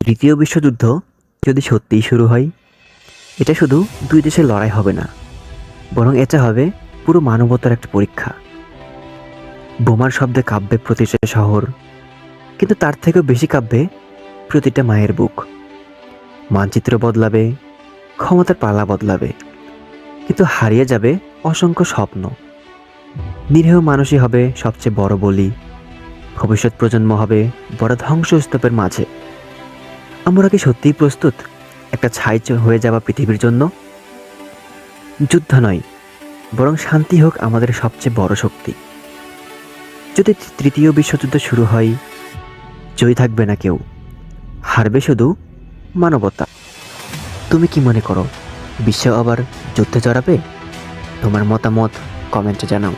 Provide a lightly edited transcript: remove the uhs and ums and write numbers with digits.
তৃতীয় বিশ্বযুদ্ধ যদি সত্যিই শুরু হয়, এটা শুধু দুই দেশের লড়াই হবে না, বরং এটা হবে পুরো মানবতার একটা পরীক্ষা। বোমার শব্দে কাঁপবে প্রতিটা শহর, কিন্তু তার থেকেও বেশি কাঁপবে প্রতিটা মায়ের বুক। মানচিত্র বদলাবে, ক্ষমতার পালা বদলাবে, কিন্তু হারিয়ে যাবে অসংখ্য স্বপ্ন। নিরীহ মানুষই হবে সবচেয়ে বড় বলি, ভবিষ্যৎ প্রজন্ম হবে বড় ধ্বংসস্তূপের মাঝে। আমরা কি সত্যিই প্রস্তুত একটা ছাই হয়ে যাওয়া পৃথিবীর জন্য? যুদ্ধ নয়, বরং শান্তি হোক আমাদের সবচেয়ে বড় শক্তি। যদি তৃতীয় বিশ্বযুদ্ধ শুরু হয়, জয়ী থাকবে না কেউ, হারবে শুধু মানবতা। তুমি কি মনে করো, বিশ্ব আবার যুদ্ধে জড়াবে? তোমার মতামত কমেন্টে জানাও।